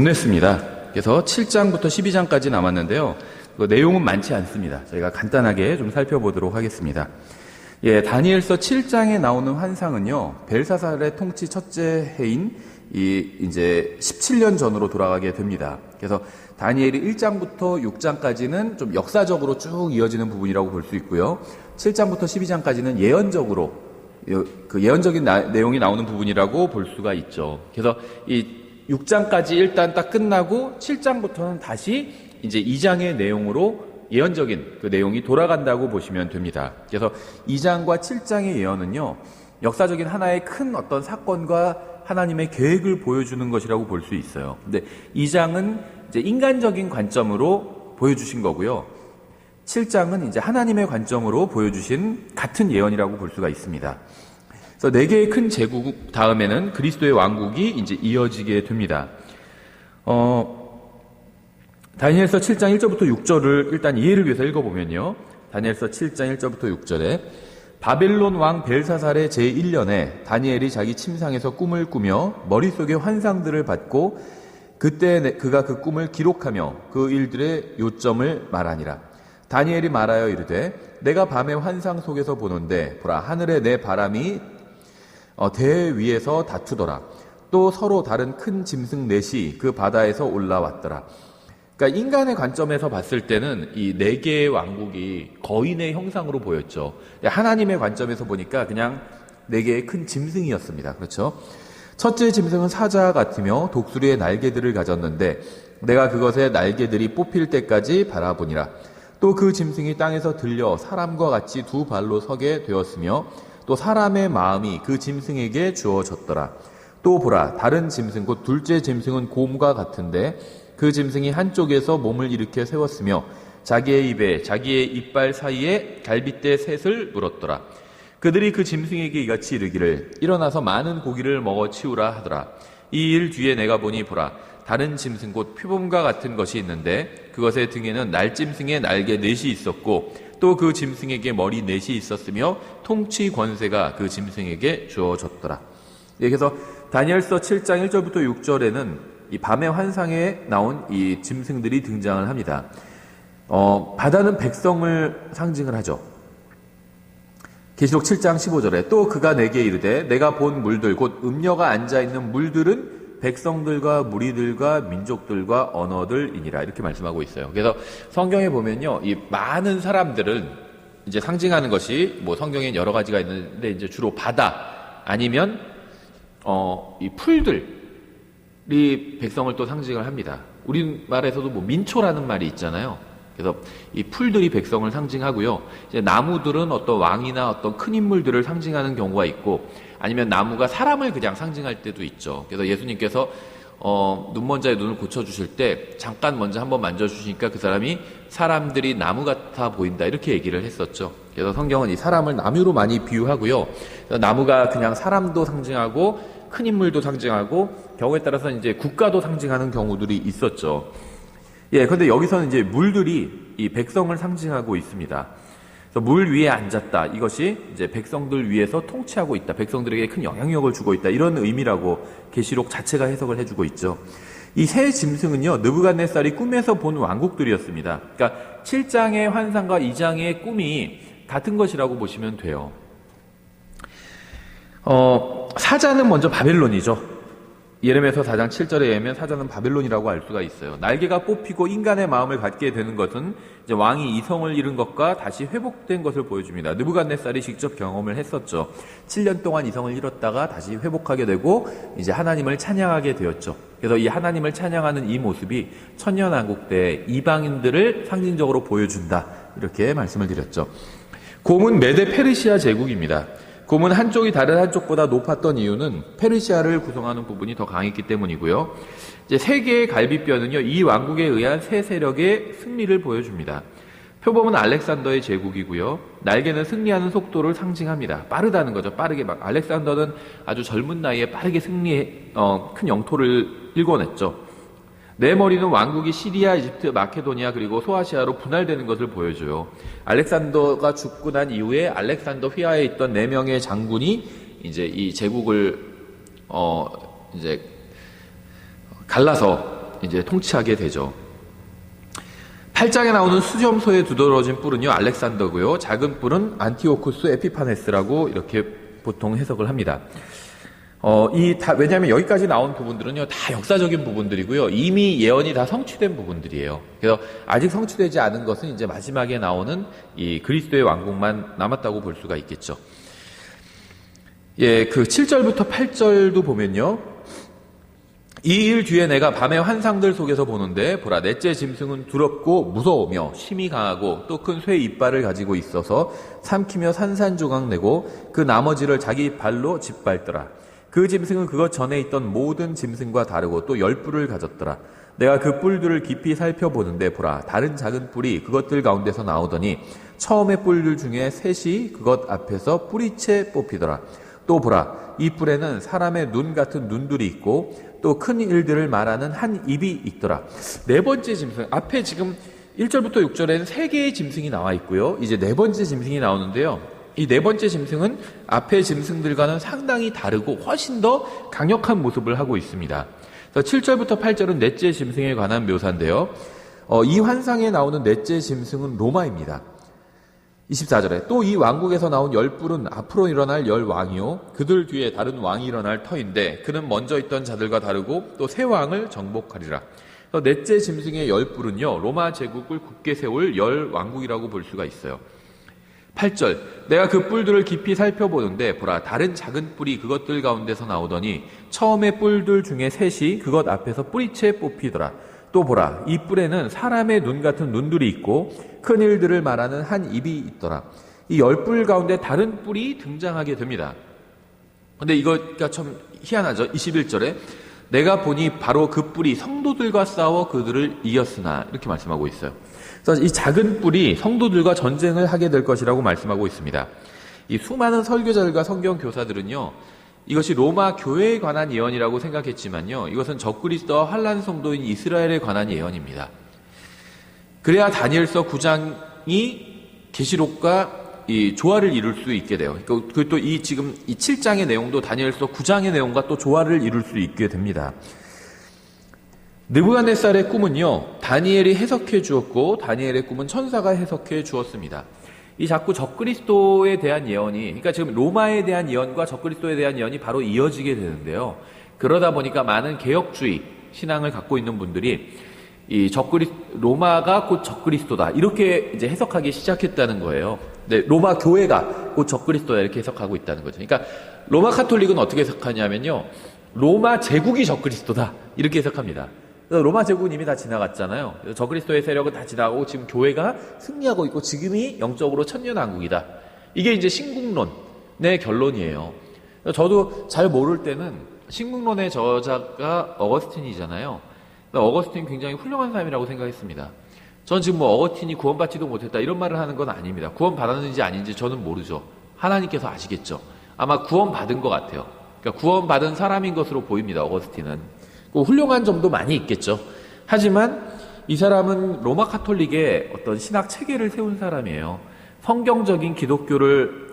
못 냈습니다. 그래서 7장부터 12장까지 남았는데요. 그 내용은 많지 않습니다. 저희가 간단하게 좀 살펴보도록 하겠습니다. 다니엘서 7장에 나오는 환상은요, 벨사살의 통치 첫째 해인 이제 17년 전으로 돌아가게 됩니다. 그래서 다니엘이 1장부터 6장까지는 좀 역사적으로 쭉 이어지는 부분이라고 볼 수 있고요. 7장부터 12장까지는 예언적으로 그 예언적인 내용이 나오는 부분이라고 볼 수가 있죠. 그래서 이 6장까지 일단 딱 끝나고 7장부터는 다시 이제 2장의 내용으로 예언적인 그 내용이 돌아간다고 보시면 됩니다. 그래서 2장과 7장의 예언은요, 역사적인 하나의 큰 어떤 사건과 하나님의 계획을 보여주는 것이라고 볼 수 있어요. 근데 2장은 이제 인간적인 관점으로 보여주신 거고요. 7장은 이제 하나님의 관점으로 보여주신 같은 예언이라고 볼 수가 있습니다. 그래서 4개의 큰 제국 다음에는 그리스도의 왕국이 이제 이어지게 됩니다. 다니엘서 7장 1절부터 6절을 일단 이해를 위해서 읽어보면요. 다니엘서 7장 1절부터 6절에 바벨론 왕 벨사살의 제1년에 다니엘이 자기 침상에서 꿈을 꾸며 머릿속에 환상들을 받고 그때 그가 그 꿈을 기록하며 그 일들의 요점을 말하니라. 다니엘이 말하여 이르되 내가 밤에 환상 속에서 보는데 보라 하늘에 내 바람이 대 위에서 다투더라. 또 서로 다른 큰 짐승 넷이 그 바다에서 올라왔더라. 그러니까 인간의 관점에서 봤을 때는 이 4개의 왕국이 거인의 형상으로 보였죠. 하나님의 관점에서 보니까 그냥 4개의 큰 짐승이었습니다. 그렇죠? 첫째 짐승은 사자 같으며 독수리의 날개들을 가졌는데 내가 그것의 날개들이 뽑힐 때까지 바라보니라. 또 그 짐승이 땅에서 들려 사람과 같이 2발로 서게 되었으며 또 사람의 마음이 그 짐승에게 주어졌더라. 또 보라 다른 짐승 곧 둘째 짐승은 곰과 같은데 그 짐승이 한쪽에서 몸을 일으켜 세웠으며 자기의 입에 자기의 이빨 사이에 갈빗대 셋을 물었더라. 그들이 그 짐승에게 이같이 이르기를 일어나서 많은 고기를 먹어 치우라 하더라. 이 일 뒤에 내가 보니 보라 다른 짐승 곧 표범과 같은 것이 있는데 그것의 등에는 날짐승의 날개 넷이 있었고 또 그 짐승에게 머리 넷이 있었으며 통치 권세가 그 짐승에게 주어졌더라. 그래서 다니엘서 7장 1절부터 6절에는 이 밤의 환상에 나온 이 짐승들이 등장을 합니다. 바다는 백성을 상징을 하죠. 계시록 7장 15절에 또 그가 내게 이르되 내가 본 물들 곧 음녀가 앉아있는 물들은 백성들과 무리들과 민족들과 언어들이니라 이렇게 말씀하고 있어요. 그래서 성경에 보면요, 이 많은 사람들은 이제 상징하는 것이 뭐 성경에 여러 가지가 있는데 이제 주로 바다 아니면 이 풀들 이 백성을 또 상징을 합니다. 우리말에서도 뭐 민초라는 말이 있잖아요. 그래서 이 풀들이 백성을 상징하고요. 이제 나무들은 어떤 왕이나 어떤 큰 인물들을 상징하는 경우가 있고, 아니면 나무가 사람을 그냥 상징할 때도 있죠. 그래서 예수님께서 눈먼 자의 눈을 고쳐주실 때 잠깐 먼저 한번 만져주시니까 그 사람이 사람들이 나무 같아 보인다 이렇게 얘기를 했었죠. 그래서 성경은 이 사람을 나무로 많이 비유하고요. 나무가 그냥 사람도 상징하고 큰 인물도 상징하고 경우에 따라서 이제 국가도 상징하는 경우들이 있었죠. 그런데 여기서는 이제 물들이 이 백성을 상징하고 있습니다. 그래서 물 위에 앉았다. 이것이 이제 백성들 위에서 통치하고 있다. 백성들에게 큰 영향력을 주고 있다. 이런 의미라고 계시록 자체가 해석을 해주고 있죠. 이 세 짐승은요, 느부갓네살이 꿈에서 본 왕국들이었습니다. 그러니까 7장의 환상과 2장의 꿈이 같은 것이라고 보시면 돼요. 사자는 먼저 바벨론이죠. 예레미야서 4장 7절에 의하면 사자는 바벨론이라고 알 수가 있어요. 날개가 뽑히고 인간의 마음을 갖게 되는 것은 이제 왕이 이성을 잃은 것과 다시 회복된 것을 보여줍니다. 느부갓네살이 직접 경험을 했었죠. 7년 동안 이성을 잃었다가 다시 회복하게 되고 이제 하나님을 찬양하게 되었죠. 그래서 이 하나님을 찬양하는 이 모습이 천년왕국 때 이방인들을 상징적으로 보여준다. 이렇게 말씀을 드렸죠. 곰은 메데 페르시아 제국입니다. 곰은 한쪽이 다른 한쪽보다 높았던 이유는 페르시아를 구성하는 부분이 더 강했기 때문이고요. 이제 세 개의 갈비뼈는요, 이 왕국에 의한 새 세력의 승리를 보여줍니다. 표범은 알렉산더의 제국이고요. 날개는 승리하는 속도를 상징합니다. 빠르다는 거죠. 빠르게 알렉산더는 아주 젊은 나이에 빠르게 큰 영토를 일궈냈죠. 내 머리는 왕국이 시리아, 이집트, 마케도니아 그리고 소아시아로 분할되는 것을 보여줘요. 알렉산더가 죽고 난 이후에 알렉산더 휘하에 있던 4명의 장군이 이제 이 제국을 이제 갈라서 이제 통치하게 되죠. 8장에 나오는 수렴소에 두드러진 뿔은요, 알렉산더고요. 작은 뿔은 안티오쿠스 에피파네스라고 이렇게 보통 해석을 합니다. 왜냐하면 여기까지 나온 부분들은요, 다 역사적인 부분들이고요. 이미 예언이 다 성취된 부분들이에요. 그래서 아직 성취되지 않은 것은 이제 마지막에 나오는 이 그리스도의 왕국만 남았다고 볼 수가 있겠죠. 예, 그 7절부터 8절도 보면요. 이 일 뒤에 내가 밤의 환상들 속에서 보는데 보라 넷째 짐승은 두렵고 무서우며 힘이 강하고 또 큰 쇠 이빨을 가지고 있어서 삼키며 산산조각 내고 그 나머지를 자기 발로 짓밟더라. 그 짐승은 그것 전에 있던 모든 짐승과 다르고 또 10뿔을 가졌더라. 내가 그 뿔들을 깊이 살펴보는데 보라 다른 작은 뿔이 그것들 가운데서 나오더니 처음의 뿔들 중에 셋이 그것 앞에서 뿌리채 뽑히더라. 또 보라 이 뿔에는 사람의 눈 같은 눈들이 있고 또 큰 일들을 말하는 한 입이 있더라. 네 번째 짐승, 앞에 지금 1절부터 6절에는 3개의 짐승이 나와 있고요. 이제 네 번째 짐승이 나오는데요. 이 네 번째 짐승은 앞의 짐승들과는 상당히 다르고 훨씬 더 강력한 모습을 하고 있습니다. 그래서 7절부터 8절은 넷째 짐승에 관한 묘사인데요. 이 환상에 나오는 넷째 짐승은 로마입니다. 24절에 또 이 왕국에서 나온 10뿔은 앞으로 일어날 10왕이요 그들 뒤에 다른 왕이 일어날 터인데 그는 먼저 있던 자들과 다르고 또 새 왕을 정복하리라. 넷째 짐승의 10뿔은요 로마 제국을 굳게 세울 10왕국이라고 볼 수가 있어요. 8절 내가 그 뿔들을 깊이 살펴보는데 보라 다른 작은 뿔이 그것들 가운데서 나오더니 처음의 뿔들 중에 셋이 그것 앞에서 뿌리채 뽑히더라. 또 보라 이 뿔에는 사람의 눈 같은 눈들이 있고 큰 일들을 말하는 한 입이 있더라. 이 10뿔 가운데 다른 뿔이 등장하게 됩니다. 근데 이거가 참 희한하죠. 21절에 내가 보니 바로 그 뿔이 성도들과 싸워 그들을 이겼으나 이렇게 말씀하고 있어요. 그래서 이 작은 뿔이 성도들과 전쟁을 하게 될 것이라고 말씀하고 있습니다. 이 수많은 설교자들과 성경 교사들은요. 이것이 로마 교회에 관한 예언이라고 생각했지만요. 이것은 적그리스도와 환란 성도인 이스라엘에 관한 예언입니다. 그래야 다니엘서 9장이 계시록과 이 조화를 이룰 수 있게 돼요. 그리고 또 지금 이 7장의 내용도 다니엘서 9장의 내용과 또 조화를 이룰 수 있게 됩니다. 느부갓네살의 꿈은요. 다니엘이 해석해 주었고 다니엘의 꿈은 천사가 해석해 주었습니다. 이 자꾸 적그리스도에 대한 예언이, 그러니까 지금 로마에 대한 예언과 적그리스도에 대한 예언이 바로 이어지게 되는데요. 그러다 보니까 많은 개혁주의 신앙을 갖고 있는 분들이 로마가 곧 적그리스도다 이렇게 이제 해석하기 시작했다는 거예요. 네, 로마 교회가 곧 적그리스도다 이렇게 해석하고 있다는 거죠. 그러니까 로마 카톨릭은 어떻게 해석하냐면요, 로마 제국이 적그리스도다 이렇게 해석합니다. 로마 제국은 이미 다 지나갔잖아요. 적그리스도의 세력은 다 지나가고 지금 교회가 승리하고 있고 지금이 영적으로 천년왕국이다. 이게 이제 신국론의 결론이에요. 저도 잘 모를 때는 신국론의 저자가 어거스틴이잖아요. 어거스틴 굉장히 훌륭한 사람이라고 생각했습니다. 전 지금 어거스틴이 구원받지도 못했다 이런 말을 하는 건 아닙니다. 구원받았는지 아닌지 저는 모르죠. 하나님께서 아시겠죠. 아마 구원받은 것 같아요. 그러니까 구원받은 사람인 것으로 보입니다. 어거스틴은. 훌륭한 점도 많이 있겠죠. 하지만 이 사람은 로마 카톨릭의 어떤 신학 체계를 세운 사람이에요. 성경적인 기독교를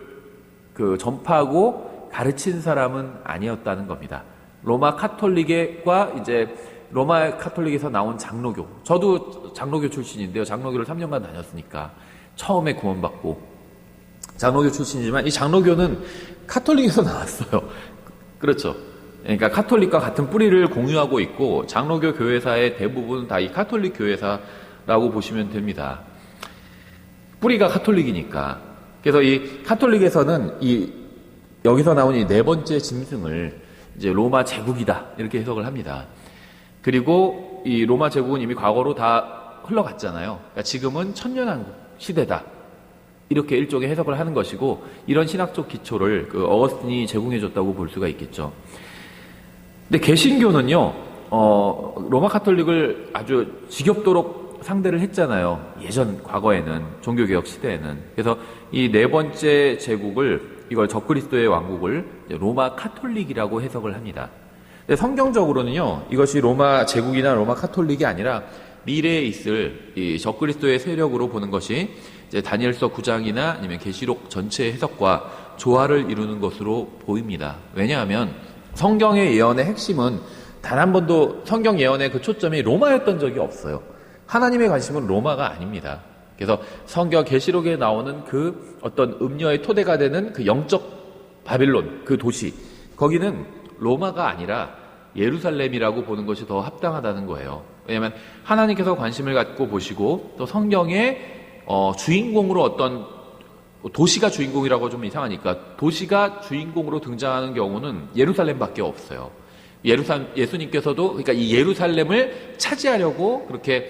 전파하고 가르친 사람은 아니었다는 겁니다. 로마 카톨릭에서 나온 장로교. 저도 장로교 출신인데요. 장로교를 3년간 다녔으니까 처음에 구원받고 장로교 출신이지만 이 장로교는 카톨릭에서 나왔어요. 그렇죠. 그러니까 카톨릭과 같은 뿌리를 공유하고 있고 장로교 교회사의 대부분 다 이 카톨릭 교회사라고 보시면 됩니다. 뿌리가 카톨릭이니까. 그래서 이 카톨릭에서는 여기서 나온 이 네 번째 짐승을 이제 로마 제국이다 이렇게 해석을 합니다. 그리고 이 로마 제국은 이미 과거로 다 흘러갔잖아요. 그러니까 지금은 천년왕국 시대다. 이렇게 일종의 해석을 하는 것이고 이런 신학적 기초를 어거스틴이 제공해줬다고 볼 수가 있겠죠. 근데 개신교는요, 로마 카톨릭을 아주 지겹도록 상대를 했잖아요. 예전 과거에는 종교개혁 시대에는. 그래서 이 네 번째 제국을 이걸 적그리스도의 왕국을 로마 카톨릭이라고 해석을 합니다. 근데 성경적으로는요, 이것이 로마 제국이나 로마 카톨릭이 아니라 미래에 있을 이 적그리스도의 세력으로 보는 것이 이제 다니엘서 9장이나 아니면 계시록 전체 해석과 조화를 이루는 것으로 보입니다. 왜냐하면 성경의 예언의 핵심은 단 한 번도 성경 예언의 그 초점이 로마였던 적이 없어요. 하나님의 관심은 로마가 아닙니다. 그래서 성경 계시록에 나오는 그 어떤 음녀의 토대가 되는 그 영적 바빌론, 그 도시, 거기는 로마가 아니라 예루살렘이라고 보는 것이 더 합당하다는 거예요. 왜냐하면 하나님께서 관심을 갖고 보시고 또 성경의 주인공으로 어떤 도시가 주인공이라고 좀 이상하니까 도시가 주인공으로 등장하는 경우는 예루살렘밖에 없어요. 예수님께서도 그러니까 이 예루살렘을 차지하려고 그렇게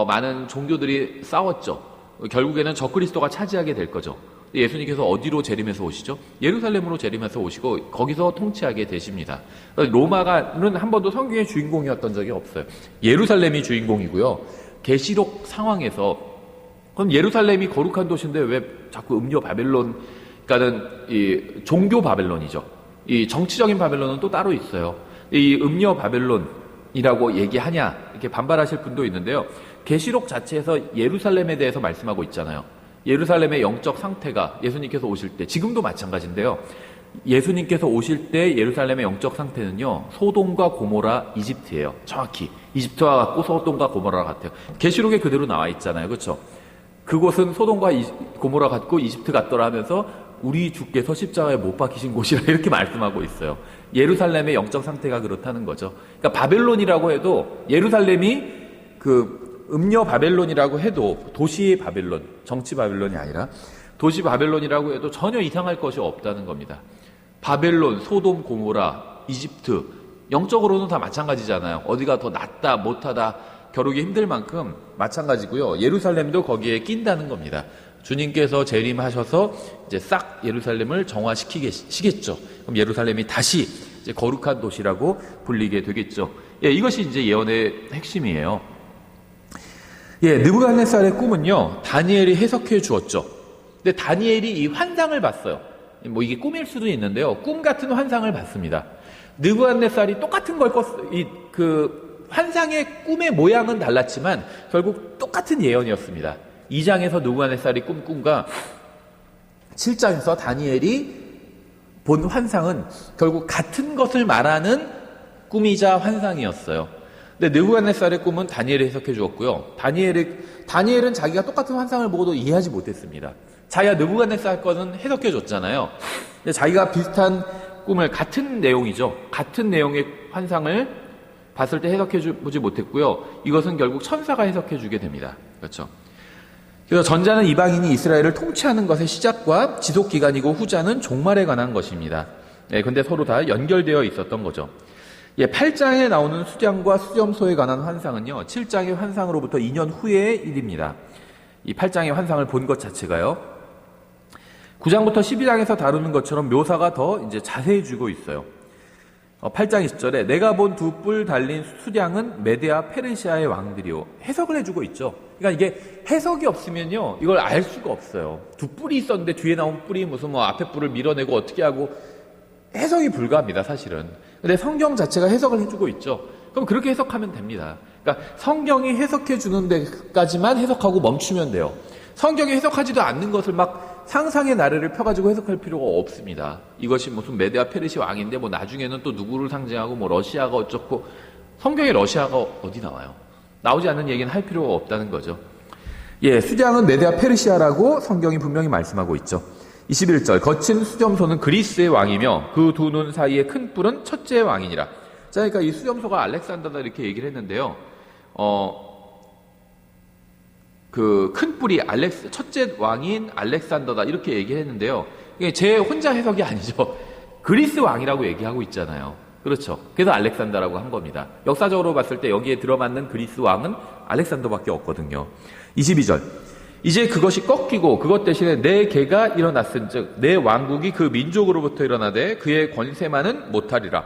많은 종교들이 싸웠죠. 결국에는 적그리스도가 차지하게 될 거죠. 예수님께서 어디로 재림해서 오시죠? 예루살렘으로 재림해서 오시고 거기서 통치하게 되십니다. 로마는 한 번도 성경의 주인공이었던 적이 없어요. 예루살렘이 주인공이고요. 계시록 상황에서 그럼 예루살렘이 거룩한 도시인데 왜 자꾸 음료 바벨론, 그러니까는 이 종교 바벨론이죠. 이 정치적인 바벨론은 또 따로 있어요. 이 음료 바벨론이라고 얘기하냐 이렇게 반발하실 분도 있는데요. 계시록 자체에서 예루살렘에 대해서 말씀하고 있잖아요. 예루살렘의 영적 상태가 예수님께서 오실 때, 지금도 마찬가지인데요. 예수님께서 오실 때 예루살렘의 영적 상태는요, 소돔과 고모라, 이집트예요. 정확히 이집트와 같고 소돔과 고모라 같아요. 계시록에 그대로 나와 있잖아요. 그렇죠? 그곳은 소돔과 고모라 같고 이집트 같더라 하면서 우리 주께서 십자가에 못 박히신 곳이라 이렇게 말씀하고 있어요. 예루살렘의 영적 상태가 그렇다는 거죠. 그러니까 바벨론이라고 해도 예루살렘이 그 음녀 바벨론이라고 해도 도시의 바벨론, 정치 바벨론이 아니라 도시 바벨론이라고 해도 전혀 이상할 것이 없다는 겁니다. 바벨론, 소돔, 고모라, 이집트 영적으로는 다 마찬가지잖아요. 어디가 더 낫다, 못하다 겨루기 힘들 만큼 마찬가지고요. 예루살렘도 거기에 낀다는 겁니다. 주님께서 재림하셔서 이제 싹 예루살렘을 정화시키겠죠. 그럼 예루살렘이 다시 이제 거룩한 도시라고 불리게 되겠죠. 예, 이것이 이제 예언의 핵심이에요. 예, 느부갓네살의 꿈은요, 다니엘이 해석해 주었죠. 근데 다니엘이 이 환상을 봤어요. 뭐 이게 꿈일 수도 있는데요. 꿈 같은 환상을 봤습니다. 느부갓네살이 똑같은 걸 환상의 꿈의 모양은 달랐지만 결국 똑같은 예언이었습니다. 2장에서 느부갓네살이 꿈과 7장에서 다니엘이 본 환상은 결국 같은 것을 말하는 꿈이자 환상이었어요. 근데 느부갓네살의 꿈은 다니엘이 해석해 주었고요. 다니엘은 자기가 똑같은 환상을 보고도 이해하지 못했습니다. 자기가 느부갓네살 거는 해석해 줬잖아요. 근데 자기가 비슷한 꿈을 같은 내용이죠. 같은 내용의 환상을 봤을 때 해석해 보지 못했고요. 이것은 결국 천사가 해석해 주게 됩니다. 그렇죠? 그래서 전자는 이방인이 이스라엘을 통치하는 것의 시작과 지속 기간이고 후자는 종말에 관한 것입니다. 예, 근데 서로 다 연결되어 있었던 거죠. 예, 8장에 나오는 수장과 수렴소에 관한 환상은요, 7장의 환상으로부터 2년 후의 일입니다. 이 8장의 환상을 본 것 자체가요, 9장부터 12장에서 다루는 것처럼 묘사가 더 이제 자세해지고 있어요. 8장 20절에 내가 본 두 뿔 달린 수장은 메데아 페르시아의 왕들이요. 해석을 해주고 있죠. 그러니까 이게 해석이 없으면요, 이걸 알 수가 없어요. 두 뿔이 있었는데 뒤에 나온 뿔이 무슨 뭐 앞에 뿔을 밀어내고 어떻게 하고 해석이 불가합니다, 사실은. 근데 성경 자체가 해석을 해주고 있죠. 그럼 그렇게 해석하면 됩니다. 그러니까 성경이 해석해 주는 데까지만 해석하고 멈추면 돼요. 성경이 해석하지도 않는 것을 막 상상의 나래를 펴가지고 해석할 필요가 없습니다. 이것이 무슨 메데아 페르시 왕인데 뭐 나중에는 또 누구를 상징하고 뭐 러시아가 어쩌고, 성경에 러시아가 어디 나와요? 나오지 않는 얘기는 할 필요가 없다는 거죠. 예, 수장은 메데아 페르시아라고 성경이 분명히 말씀하고 있죠. 21절 거친 수점소는 그리스의 왕이며 그 두 눈 사이에 큰 뿔은 첫째 왕이니라. 자, 그러니까 이 수점소가 알렉산더다 이렇게 얘기를 했는데요. 그 큰 뿔이 첫째 왕인 알렉산더다 이렇게 얘기를 했는데요. 이게 제 혼자 해석이 아니죠. 그리스 왕이라고 얘기하고 있잖아요. 그렇죠. 그래서 알렉산더라고 한 겁니다. 역사적으로 봤을 때 여기에 들어맞는 그리스 왕은 알렉산더밖에 없거든요. 22절 이제 그것이 꺾이고 그것 대신에 내 계가 일어났은즉 내 왕국이 그 민족으로부터 일어나되 그의 권세만은 못하리라.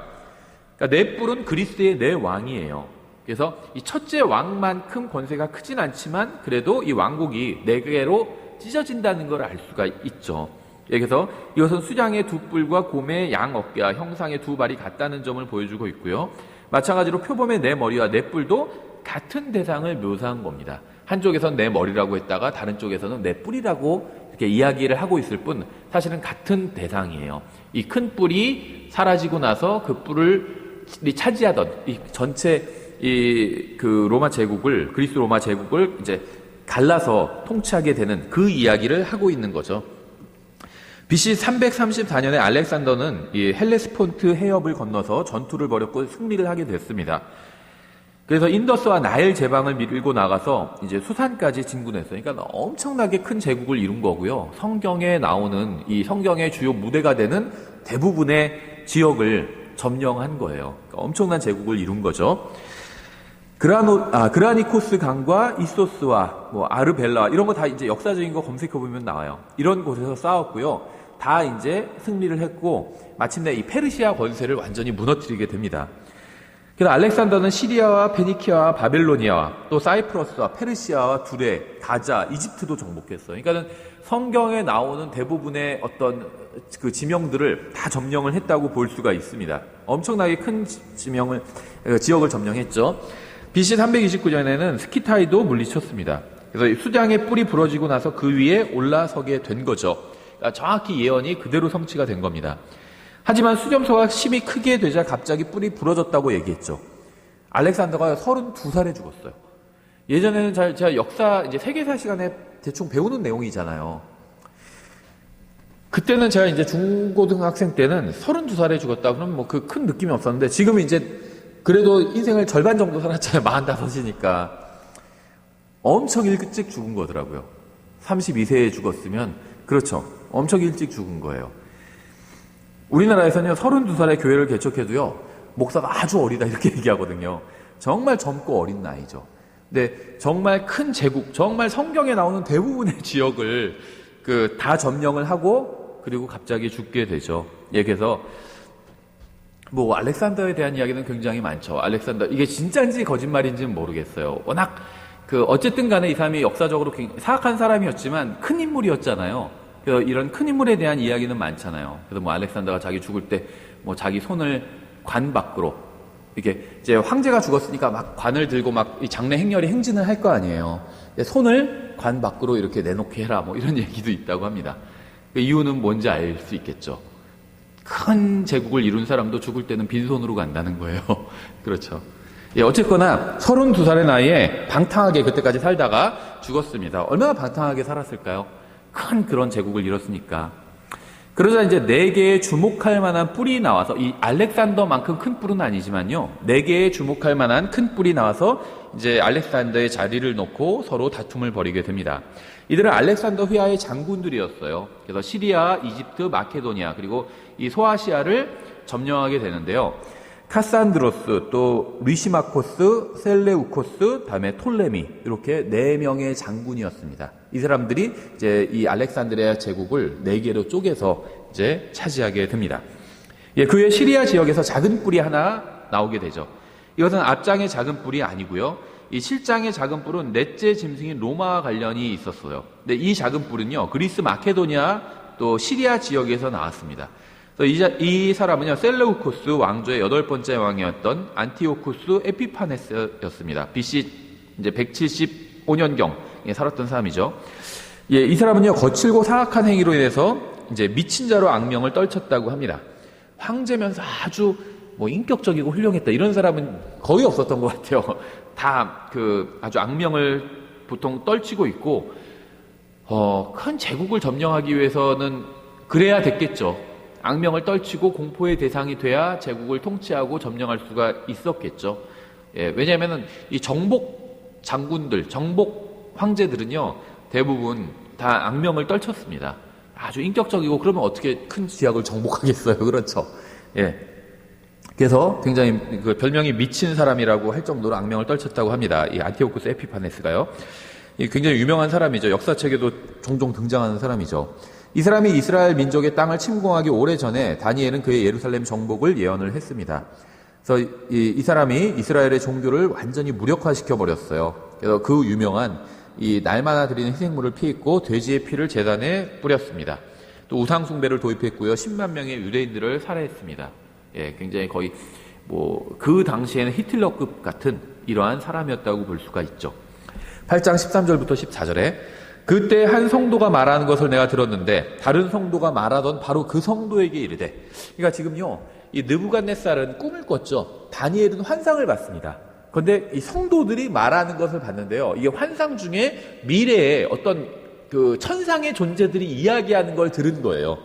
그러니까 내 뿔은 그리스의 내 왕이에요. 그래서 이 첫째 왕만큼 권세가 크진 않지만 그래도 이 왕국이 네 개로 찢어진다는 걸 알 수가 있죠. 그래서 이것은 수장의 두 뿔과 곰의 양 어깨와 형상의 두 발이 같다는 점을 보여주고 있고요. 마찬가지로 표범의 네 머리와 네 뿔도 같은 대상을 묘사한 겁니다. 한쪽에서는 내 머리라고 했다가 다른 쪽에서는 내 뿔이라고 이렇게 이야기를 하고 있을 뿐 사실은 같은 대상이에요. 이 큰 뿔이 사라지고 나서 그 뿔을 차지하던 이 전체 그리스 로마 제국을 이제 갈라서 통치하게 되는 그 이야기를 하고 있는 거죠. BC 334년에 알렉산더는 이 헬레스폰트 해협을 건너서 전투를 벌였고 승리를 하게 됐습니다. 그래서 인더스와 나일 제방을 밀고 나가서 이제 수산까지 진군했어요. 그러니까 엄청나게 큰 제국을 이룬 거고요. 성경에 나오는 이 성경의 주요 무대가 되는 대부분의 지역을 점령한 거예요. 그러니까 엄청난 제국을 이룬 거죠. 그라니코스 강과 이소스와 아르벨라 이런 거 다 이제 역사적인 거 검색해 보면 나와요. 이런 곳에서 싸웠고요. 다 이제 승리를 했고 마침내 이 페르시아 권세를 완전히 무너뜨리게 됩니다. 그래서 알렉산더는 시리아와 페니키아와 바벨로니아와 또 사이프러스와 페르시아와 두레, 가자, 이집트도 정복했어요. 그러니까는 성경에 나오는 대부분의 어떤 그 지명들을 다 점령을 했다고 볼 수가 있습니다. 엄청나게 큰 지역을 점령했죠. BC 329년에는 스키타이도 물리쳤습니다. 그래서 수장의 뿔이 부러지고 나서 그 위에 올라서게 된 거죠. 그러니까 정확히 예언이 그대로 성취가 된 겁니다. 하지만 수렴소가 심히 크게 되자 갑자기 뿔이 부러졌다고 얘기했죠. 알렉산더가 32살에 죽었어요. 예전에는 제가 역사, 이제 세계사 시간에 대충 배우는 내용이잖아요. 그때는 제가 이제 중고등학생 때는 32살에 죽었다 그러면 뭐 그 큰 느낌이 없었는데 지금은 이제 그래도 인생을 절반 정도 살았잖아요. 45이니까. 엄청 일찍 죽은 거더라고요. 32세에 죽었으면, 그렇죠. 엄청 일찍 죽은 거예요. 우리나라에서는요, 32살에 교회를 개척해도요, 목사가 아주 어리다 이렇게 얘기하거든요. 정말 젊고 어린 나이죠. 근데 정말 큰 제국, 정말 성경에 나오는 대부분의 지역을 다 점령을 하고 그리고 갑자기 죽게 되죠. 예, 그래서 알렉산더에 대한 이야기는 굉장히 많죠. 알렉산더, 이게 진짜인지 거짓말인지는 모르겠어요. 워낙 어쨌든 간에 이 사람이 역사적으로 사악한 사람이었지만 큰 인물이었잖아요. 그래서 이런 큰 인물에 대한 이야기는 많잖아요. 그래서 알렉산더가 자기 죽을 때 자기 손을 관 밖으로 이렇게 이제 황제가 죽었으니까 막 관을 들고 막 이 장례 행렬이 행진을 할 거 아니에요. 손을 관 밖으로 이렇게 내놓게 해라 이런 얘기도 있다고 합니다. 그 이유는 뭔지 알 수 있겠죠. 큰 제국을 이룬 사람도 죽을 때는 빈손으로 간다는 거예요. 그렇죠. 예, 어쨌거나 32살의 나이에 방탕하게 그때까지 살다가 죽었습니다. 얼마나 방탕하게 살았을까요? 큰 그런 제국을 이뤘으니까. 그러자 이제 4개의 주목할 만한 뿔이 나와서, 이 알렉산더만큼 큰 뿔은 아니지만요, 4개의 주목할 만한 큰 뿔이 나와서 이제 알렉산더의 자리를 놓고 서로 다툼을 벌이게 됩니다. 이들은 알렉산더 휘하의 장군들이었어요. 그래서 시리아, 이집트, 마케도니아, 그리고 이 소아시아를 점령하게 되는데요. 카산드로스, 또 리시마코스, 셀레우코스, 다음에 톨레미, 이렇게 4명의 장군이었습니다. 이 사람들이 이제 이 알렉산드리아 제국을 4개로 쪼개서 이제 차지하게 됩니다. 예, 그 외 시리아 지역에서 작은 뿔이 하나 나오게 되죠. 이것은 앞장의 작은 뿔이 아니고요. 이 실장의 작은 뿔은 넷째 짐승인 로마와 관련이 있었어요. 근데 이 작은 뿔은요, 그리스 마케도니아 또 시리아 지역에서 나왔습니다. 이 사람은요, 셀레우코스 왕조의 8번째 왕이었던 안티오쿠스 에피파네스였습니다. BC 이제 175년경에 살았던 사람이죠. 예, 이 사람은요, 거칠고 사악한 행위로 인해서 이제 미친 자로 악명을 떨쳤다고 합니다. 황제면서 아주 인격적이고 훌륭했다. 이런 사람은 거의 없었던 것 같아요. 다 아주 악명을 보통 떨치고 있고, 큰 제국을 점령하기 위해서는 그래야 됐겠죠. 악명을 떨치고 공포의 대상이 돼야 제국을 통치하고 점령할 수가 있었겠죠. 예, 왜냐하면 이 정복 장군들, 정복 황제들은요, 대부분 다 악명을 떨쳤습니다. 아주 인격적이고, 그러면 어떻게 큰 지역을 정복하겠어요. 그렇죠. 예. 그래서 굉장히 그 별명이 미친 사람이라고 할 정도로 악명을 떨쳤다고 합니다. 이 안티오쿠스 에피파네스가요. 굉장히 유명한 사람이죠. 역사책에도 종종 등장하는 사람이죠. 이 사람이 이스라엘 민족의 땅을 침공하기 오래전에 다니엘은 그의 예루살렘 정복을 예언을 했습니다. 그래서 이 사람이 이스라엘의 종교를 완전히 무력화시켜 버렸어요. 그래서 그 유명한 이 날마다 드리는 희생물을 피했고 돼지의 피를 제단에 뿌렸습니다. 또 우상 숭배를 도입했고요. 10만 명의 유대인들을 살해했습니다. 예, 굉장히 거의 그 당시에는 히틀러급 같은 이러한 사람이었다고 볼 수가 있죠. 8장 13절부터 14절에 그때 한 성도가 말하는 것을 내가 들었는데 다른 성도가 말하던 바로 그 성도에게 이르되, 그러니까 지금요, 이 느부갓네살은 꿈을 꿨죠. 다니엘은 환상을 봤습니다. 그런데 이 성도들이 말하는 것을 봤는데요. 이게 환상 중에 미래에 어떤 그 천상의 존재들이 이야기하는 걸 들은 거예요.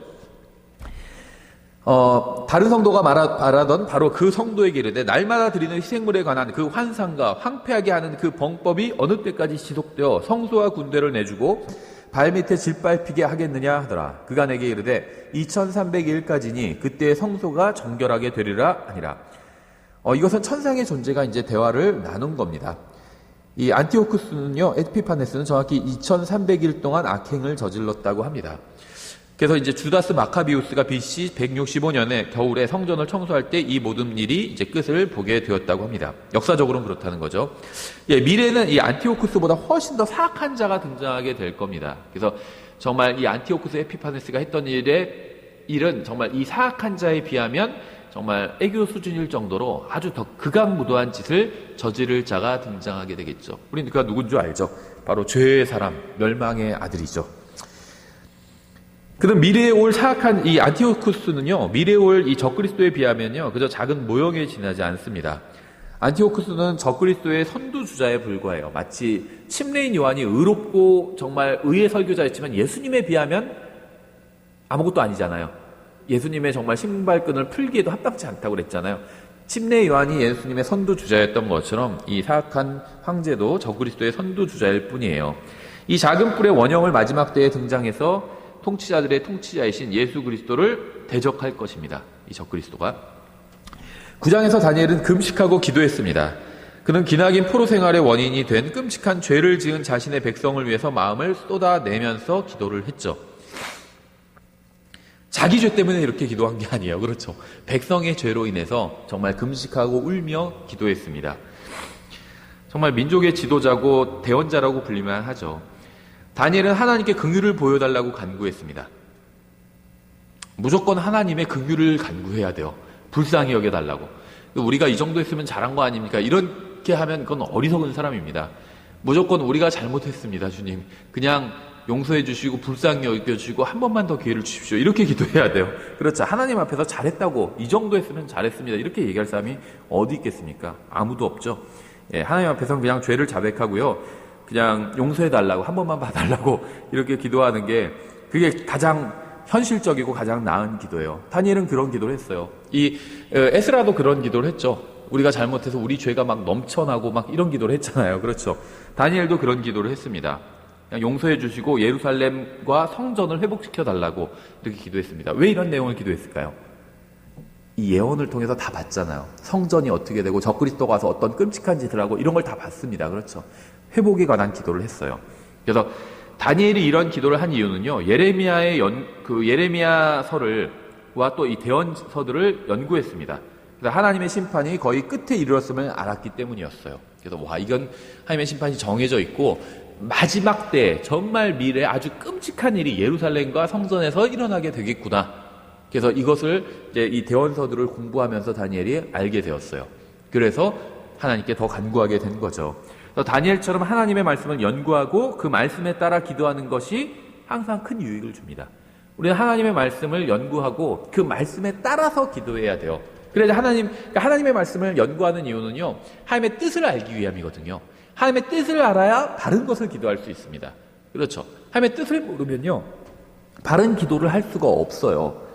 다른 성도가 말하던 바로 그 성도에게 이르되 날마다 드리는 희생물에 관한 그 환상과 황폐하게 하는 그 범법이 어느 때까지 지속되어 성소와 군대를 내주고 발밑에 짓밟히게 하겠느냐 하더라. 그가 내게 이르되 2300일까지니 그때 성소가 정결하게 되리라 하니라. 이것은 천상의 존재가 이제 대화를 나눈 겁니다. 이 안티오쿠스는요, 에피파네스는 정확히 2300일 동안 악행을 저질렀다고 합니다. 그래서 이제 주다스 마카비우스가 BC 165년에 겨울에 성전을 청소할 때 이 모든 일이 이제 끝을 보게 되었다고 합니다. 역사적으로는 그렇다는 거죠. 예, 미래는 이 안티오쿠스보다 훨씬 더 사악한 자가 등장하게 될 겁니다. 그래서 정말 이 안티오쿠스 에피파네스가 했던 일은 정말 이 사악한 자에 비하면 정말 애교 수준일 정도로 아주 더 극악무도한 짓을 저지를 자가 등장하게 되겠죠. 우리는 그가 누군지 알죠. 바로 죄의 사람, 멸망의 아들이죠. 그럼 미래에 올 사악한 이 안티오쿠스는요, 미래에 올 이 적그리스도에 비하면요, 그저 작은 모형에 지나지 않습니다. 안티오쿠스는 적그리스도의 선두주자에 불과해요. 마치 침례인 요한이 의롭고 정말 의의 설교자였지만 예수님에 비하면 아무것도 아니잖아요. 예수님의 정말 신발끈을 풀기에도 합당치 않다고 그랬잖아요. 침례 요한이 예수님의 선두주자였던 것처럼 이 사악한 황제도 적그리스도의 선두주자일 뿐이에요. 이 작은 뿔의 원형을 마지막 때에 등장해서 통치자들의 통치자이신 예수 그리스도를 대적할 것입니다. 이 적그리스도가. 9장에서 다니엘은 금식하고 기도했습니다. 그는 기나긴 포로 생활의 원인이 된 끔찍한 죄를 지은 자신의 백성을 위해서 마음을 쏟아내면서 기도를 했죠. 자기 죄 때문에 이렇게 기도한 게 아니에요. 그렇죠. 백성의 죄로 인해서 정말 금식하고 울며 기도했습니다. 정말 민족의 지도자고 대원자라고 불리만 하죠. 다니엘은 하나님께 긍휼을 보여달라고 간구했습니다. 무조건 하나님의 긍휼을 간구해야 돼요. 불쌍히 여겨달라고. 우리가 이 정도 했으면 잘한 거 아닙니까? 이렇게 하면 그건 어리석은 사람입니다. 무조건 우리가 잘못했습니다, 주님. 그냥 용서해 주시고 불쌍히 여겨주시고 한 번만 더 기회를 주십시오. 이렇게 기도해야 돼요. 그렇죠. 하나님 앞에서 잘했다고, 이 정도 했으면 잘했습니다, 이렇게 얘기할 사람이 어디 있겠습니까? 아무도 없죠. 예, 하나님 앞에서는 그냥 죄를 자백하고요, 그냥 용서해달라고, 한 번만 봐달라고 이렇게 기도하는 게 그게 가장 현실적이고 가장 나은 기도예요. 다니엘은 그런 기도를 했어요. 이 에스라도 그런 기도를 했죠. 우리가 잘못해서 우리 죄가 막 넘쳐나고 막 이런 기도를 했잖아요. 그렇죠. 다니엘도 그런 기도를 했습니다. 그냥 용서해 주시고 예루살렘과 성전을 회복시켜달라고 이렇게 기도했습니다. 왜 이런 내용을 기도했을까요? 이 예언을 통해서 다 봤잖아요. 성전이 어떻게 되고 적그리스도가 와서 어떤 끔찍한 짓을 하고 이런 걸 다 봤습니다. 그렇죠. 회복에 관한 기도를 했어요. 그래서 다니엘이 이런 기도를 한 이유는요, 예레미야의 예레미야서와 또 이 대언서들을 연구했습니다. 그래서 하나님의 심판이 거의 끝에 이르렀음을 알았기 때문이었어요. 그래서 이건 하나님의 심판이 정해져 있고 마지막 때 정말 미래에 아주 끔찍한 일이 예루살렘과 성전에서 일어나게 되겠구나. 그래서 이것을 이제 이 대언서들을 공부하면서 다니엘이 알게 되었어요. 그래서 하나님께 더 간구하게 된 거죠. 다니엘처럼 하나님의 말씀을 연구하고 그 말씀에 따라 기도하는 것이 항상 큰 유익을 줍니다. 우리는 하나님의 말씀을 연구하고 그 말씀에 따라서 기도해야 돼요. 그래서 하나님의 말씀을 연구하는 이유는요, 하나님의 뜻을 알기 위함이거든요. 하나님의 뜻을 알아야 바른 것을 기도할 수 있습니다. 그렇죠. 하나님의 뜻을 모르면요, 바른 기도를 할 수가 없어요.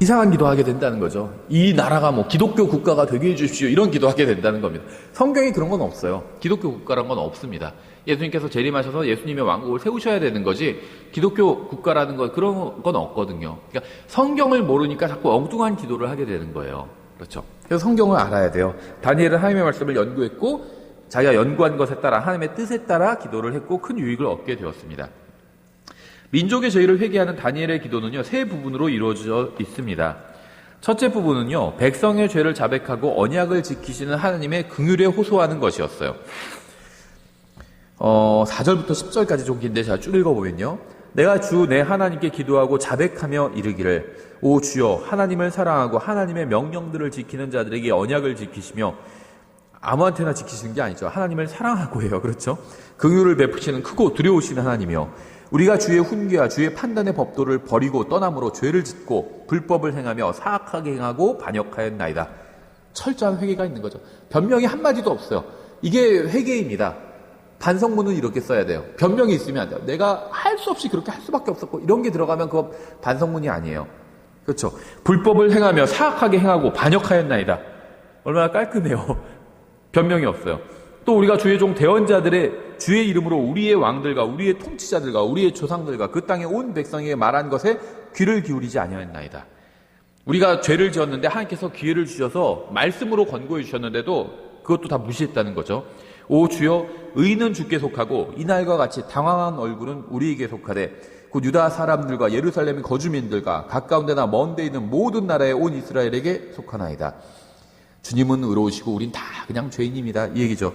이상한 기도하게 된다는 거죠. 이 나라가 기독교 국가가 되게 해주십시오, 이런 기도하게 된다는 겁니다. 성경에 그런 건 없어요. 기독교 국가란 건 없습니다. 예수님께서 재림하셔서 예수님의 왕국을 세우셔야 되는 거지 기독교 국가라는 건 그런 건 없거든요. 그러니까 성경을 모르니까 자꾸 엉뚱한 기도를 하게 되는 거예요. 그렇죠. 그래서 성경을 알아야 돼요. 다니엘은 하나님의 말씀을 연구했고 자기가 연구한 것에 따라 하나님의 뜻에 따라 기도를 했고 큰 유익을 얻게 되었습니다. 민족의 죄를 회개하는 다니엘의 기도는요, 세 부분으로 이루어져 있습니다. 첫째 부분은요, 백성의 죄를 자백하고 언약을 지키시는 하나님의 긍휼에 호소하는 것이었어요. 4절부터 10절까지 좀 긴데 제가 쭉 읽어보면요, 내가 주 내 하나님께 기도하고 자백하며 이르기를, 오 주여, 하나님을 사랑하고 하나님의 명령들을 지키는 자들에게 언약을 지키시며 아무한테나 지키시는 게 아니죠. 하나님을 사랑하고 해요. 그렇죠? 긍휼을 베푸시는 크고 두려우신 하나님이요. 우리가 주의 훈계와 주의 판단의 법도를 버리고 떠남으로 죄를 짓고 불법을 행하며 사악하게 행하고 반역하였나이다. 철저한 회개가 있는 거죠. 변명이 한마디도 없어요. 이게 회개입니다. 반성문은 이렇게 써야 돼요. 변명이 있으면 안 돼요. 내가 할 수 없이 그렇게 할 수밖에 없었고 이런 게 들어가면 그거 반성문이 아니에요. 그렇죠? 불법을 행하며 사악하게 행하고 반역하였나이다. 얼마나 깔끔해요. 변명이 없어요. 또 우리가 주의 종 대언자들의 주의 이름으로 우리의 왕들과 우리의 통치자들과 우리의 조상들과 그 땅의 온 백성에게 말한 것에 귀를 기울이지 아니하였나이다. 우리가 죄를 지었는데 하나님께서 기회를 주셔서 말씀으로 권고해 주셨는데도 그것도 다 무시했다는 거죠. 오 주여, 의는 주께 속하고 이날과 같이 당황한 얼굴은 우리에게 속하되 곧 유다 사람들과 예루살렘의 거주민들과 가까운 데나 먼 데 있는 모든 나라의 온 이스라엘에게 속하나이다. 주님은 의로우시고 우린 다 그냥 죄인입니다. 이 얘기죠.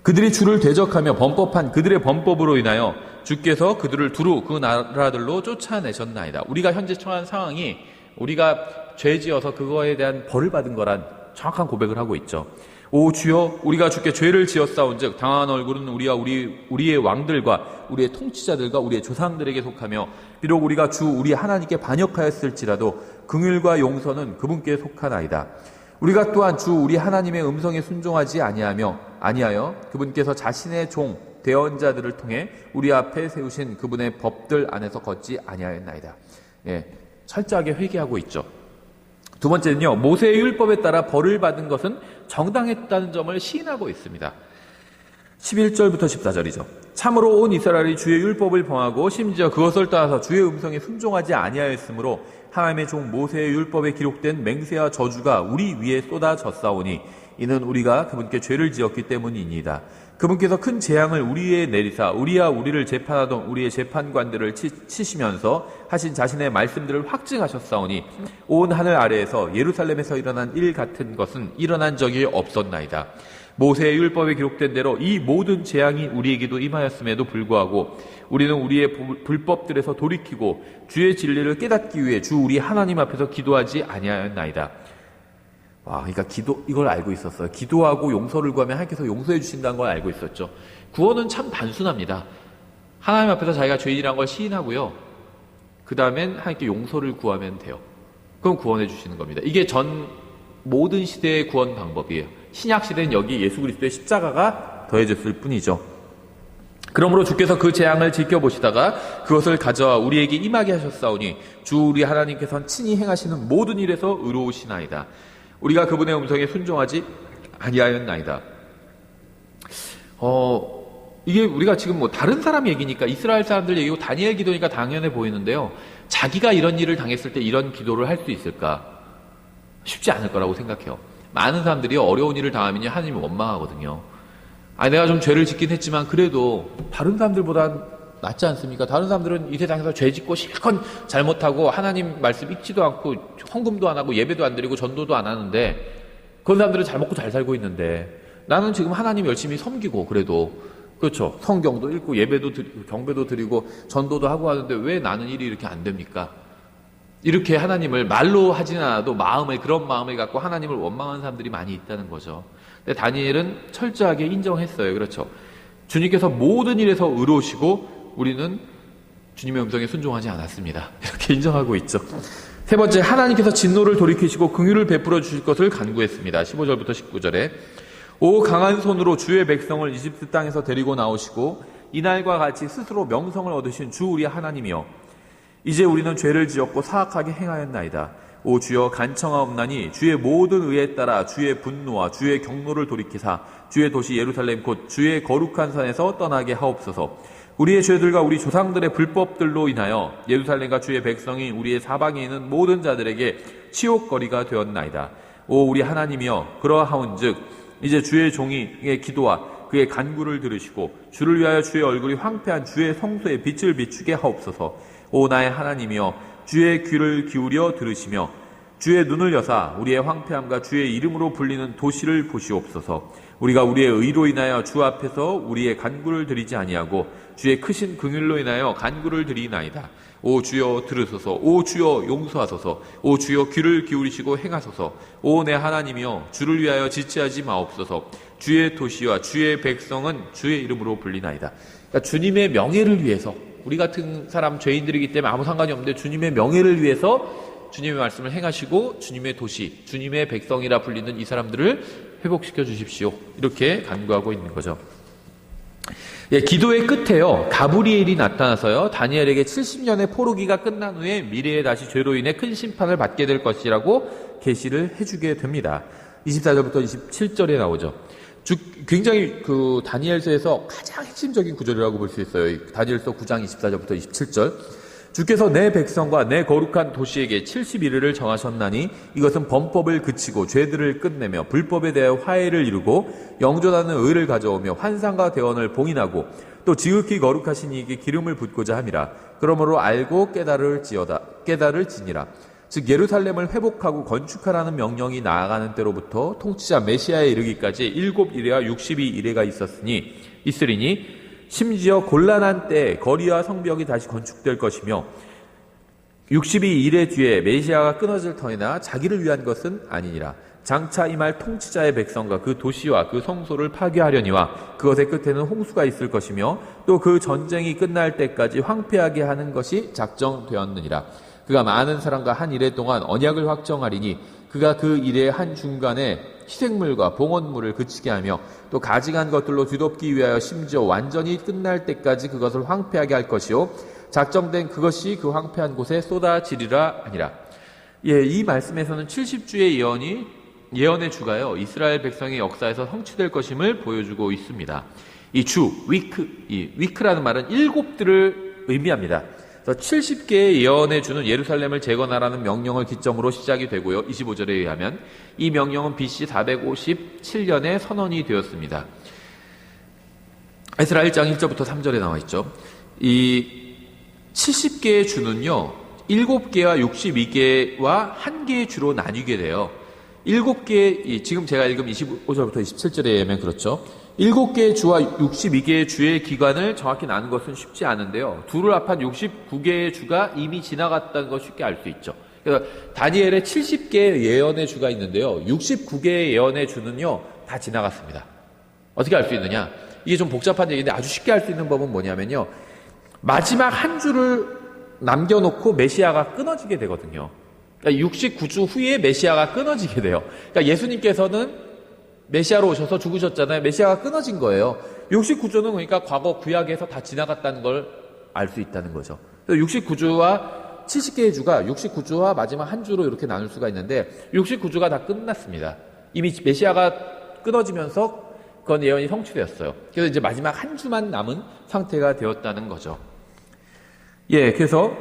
그들이 주를 대적하며 범법한 그들의 범법으로 인하여 주께서 그들을 두루 그 나라들로 쫓아내셨나이다. 우리가 현재 처한 상황이 우리가 죄지어서 그거에 대한 벌을 받은 거란 정확한 고백을 하고 있죠. 오 주여, 우리가 주께 죄를 지었사온즉 당한 얼굴은 우리와 우리의 왕들과 우리의 통치자들과 우리의 조상들에게 속하며 비록 우리가 주 우리 하나님께 반역하였을지라도 긍휼과 용서는 그분께 속하나이다. 우리가 또한 주 우리 하나님의 음성에 순종하지 아니하여 그분께서 자신의 종 대언자들을 통해 우리 앞에 세우신 그분의 법들 안에서 걷지 아니하였나이다. 예, 철저하게 회개하고 있죠. 두 번째는요, 모세의 율법에 따라 벌을 받은 것은 정당했다는 점을 시인하고 있습니다. 11절부터 14절이죠. 참으로 온 이스라엘이 주의 율법을 범하고 심지어 그것을 따라서 주의 음성에 순종하지 아니하였으므로 하나님의 종 모세의 율법에 기록된 맹세와 저주가 우리 위에 쏟아졌사오니 이는 우리가 그분께 죄를 지었기 때문이니이다. 그분께서 큰 재앙을 우리 위에 내리사 우리와 우리를 재판하던 우리의 재판관들을 치시면서 하신 자신의 말씀들을 확증하셨사오니 온 하늘 아래에서 예루살렘에서 일어난 일 같은 것은 일어난 적이 없었나이다. 모세의 율법에 기록된 대로 이 모든 재앙이 우리에게도 임하였음에도 불구하고 우리는 우리의 불법들에서 돌이키고 주의 진리를 깨닫기 위해 주 우리 하나님 앞에서 기도하지 아니하였나이다. 와, 그러니까 이걸 알고 있었어요. 기도하고 용서를 구하면 하나님께서 용서해 주신다는 걸 알고 있었죠. 구원은 참 단순합니다. 하나님 앞에서 자기가 죄인이라는 걸 시인하고요. 그 다음엔 하나님께 용서를 구하면 돼요. 그럼 구원해 주시는 겁니다. 이게 전 모든 시대의 구원 방법이에요. 신약 시대는 여기 예수 그리스도의 십자가가 더해졌을 뿐이죠. 그러므로 주께서 그 재앙을 지켜보시다가 그것을 가져와 우리에게 임하게 하셨사오니 주 우리 하나님께서는 친히 행하시는 모든 일에서 의로우시나이다. 우리가 그분의 음성에 순종하지 아니하였나이다. 이게 우리가 지금 뭐 다른 사람 얘기니까 이스라엘 사람들 얘기고 다니엘 기도니까 당연해 보이는데요. 자기가 이런 일을 당했을 때 이런 기도를 할 수 있을까? 쉽지 않을 거라고 생각해요. 많은 사람들이 어려운 일을 당하면 하나님을 원망하거든요. 내가 좀 죄를 짓긴 했지만 그래도 다른 사람들보단 낫지 않습니까? 다른 사람들은 이 세상에서 죄 짓고 실컷 잘못하고 하나님 말씀 읽지도 않고 헌금도 안 하고 예배도 안 드리고 전도도 안 하는데 그런 사람들은 잘 먹고 잘 살고 있는데 나는 지금 하나님 열심히 섬기고 그래도 그렇죠. 성경도 읽고 예배도 드리고 경배도 드리고 전도도 하고 하는데 왜 나는 일이 이렇게 안 됩니까? 이렇게 하나님을 말로 하지는 않아도 그런 마음을 갖고 하나님을 원망하는 사람들이 많이 있다는 거죠. 근데 다니엘은 철저하게 인정했어요. 그렇죠. 주님께서 모든 일에서 의로우시고 우리는 주님의 음성에 순종하지 않았습니다. 이렇게 인정하고 있죠. 세 번째, 하나님께서 진노를 돌이키시고 긍휼을 베풀어 주실 것을 간구했습니다. 15절부터 19절에 오 강한 손으로 주의 백성을 이집트 땅에서 데리고 나오시고 이날과 같이 스스로 명성을 얻으신 주 우리 하나님이여 이제 우리는 죄를 지었고 사악하게 행하였나이다. 오 주여 간청하옵나니 주의 모든 의에 따라 주의 분노와 주의 경노를 돌이키사 주의 도시 예루살렘 곧 주의 거룩한 산에서 떠나게 하옵소서. 우리의 죄들과 우리 조상들의 불법들로 인하여 예루살렘과 주의 백성이 우리의 사방에 있는 모든 자들에게 치욕거리가 되었나이다. 오 우리 하나님이여 그러하온즉 이제 주의 종이의 기도와 그의 간구를 들으시고 주를 위하여 주의 얼굴이 황폐한 주의 성소에 빛을 비추게 하옵소서. 오 나의 하나님이여 주의 귀를 기울여 들으시며 주의 눈을 여사 우리의 황폐함과 주의 이름으로 불리는 도시를 보시옵소서. 우리가 우리의 의로 인하여 주 앞에서 우리의 간구를 드리지 아니하고 주의 크신 긍휼로 인하여 간구를 드리나이다. 오 주여 들으소서. 오 주여 용서하소서. 오 주여 귀를 기울이시고 행하소서. 오 내 하나님이여 주를 위하여 지체하지 마옵소서. 주의 도시와 주의 백성은 주의 이름으로 불리나이다. 그러니까 주님의 명예를 위해서, 우리 같은 사람 죄인들이기 때문에 아무 상관이 없는데 주님의 명예를 위해서 주님의 말씀을 행하시고 주님의 도시, 주님의 백성이라 불리는 이 사람들을 회복시켜 주십시오. 이렇게 간구하고 있는 거죠. 예, 기도의 끝에요, 가브리엘이 나타나서요, 다니엘에게 70년의 포로기가 끝난 후에 미래에 다시 죄로 인해 큰 심판을 받게 될 것이라고 계시를 해주게 됩니다. 24절부터 27절에 나오죠. 굉장히 다니엘서에서 가장 핵심적인 구절이라고 볼 수 있어요. 다니엘서 9장 24절부터 27절. 주께서 내 백성과 내 거룩한 도시에게 70일을 정하셨나니 이것은 범법을 그치고 죄들을 끝내며 불법에 대하여 화해를 이루고 영존하는 의를 가져오며 환상과 대언을 봉인하고 또 지극히 거룩하신 이에게 기름을 붓고자 함이라. 그러므로 알고 깨달을지니라. 즉 예루살렘을 회복하고 건축하라는 명령이 나아가는 때로부터 통치자 메시아에 이르기까지 7이레와 62이레가 있으리니 심지어 곤란한 때에 거리와 성벽이 다시 건축될 것이며 62일의 뒤에 메시아가 끊어질 터이나 자기를 위한 것은 아니니라. 장차 임할 통치자의 백성과 그 도시와 그 성소를 파괴하려니와 그것의 끝에는 홍수가 있을 것이며 또 그 전쟁이 끝날 때까지 황폐하게 하는 것이 작정되었느니라. 그가 많은 사람과 한 이래 동안 언약을 확정하리니 그가 그 일의 한 중간에 희생물과 봉헌물을 그치게 하며 또 가증한 것들로 뒤덮기 위하여 심지어 완전히 끝날 때까지 그것을 황폐하게 할 것이요 작정된 그것이 그 황폐한 곳에 쏟아지리라 하니라. 예, 이 말씀에서는 70주의 예언의 주가요, 이스라엘 백성의 역사에서 성취될 것임을 보여주고 있습니다. 이 주, 위크라는 말은 7들을 의미합니다. 70개의 예언의 주는 예루살렘을 재건하라는 명령을 기점으로 시작이 되고요. 25절에 의하면 이 명령은 BC 457년에 선언이 되었습니다. 에스라 1장 1절부터 3절에 나와 있죠. 이 70개의 주는요, 7개와 62개와 1개의 주로 나뉘게 돼요. 7개, 지금 제가 읽은 25절부터 27절에 의하면 그렇죠. 7개의 주와 62개의 주의 기간을 정확히 나눈 것은 쉽지 않은데요. 둘을 합한 69개의 주가 이미 지나갔다는 걸 쉽게 알 수 있죠. 그래서 다니엘의 70개의 예언의 주가 있는데요. 69개의 예언의 주는요, 다 지나갔습니다. 어떻게 알 수 있느냐? 이게 좀 복잡한 얘기인데 아주 쉽게 알 수 있는 법은 뭐냐면요. 마지막 한 주를 남겨놓고 메시아가 끊어지게 되거든요. 그러니까 69주 후에 메시아가 끊어지게 돼요. 그러니까 예수님께서는 메시아로 오셔서 죽으셨잖아요. 메시아가 끊어진 거예요. 69주는 그러니까 과거 구약에서 다 지나갔다는 걸 알 수 있다는 거죠. 69주와 70개의 주가 69주와 마지막 한 주로 이렇게 나눌 수가 있는데 69주가 다 끝났습니다. 이미 메시아가 끊어지면서 그건 예언이 성취되었어요. 그래서 이제 마지막 한 주만 남은 상태가 되었다는 거죠. 예, 그래서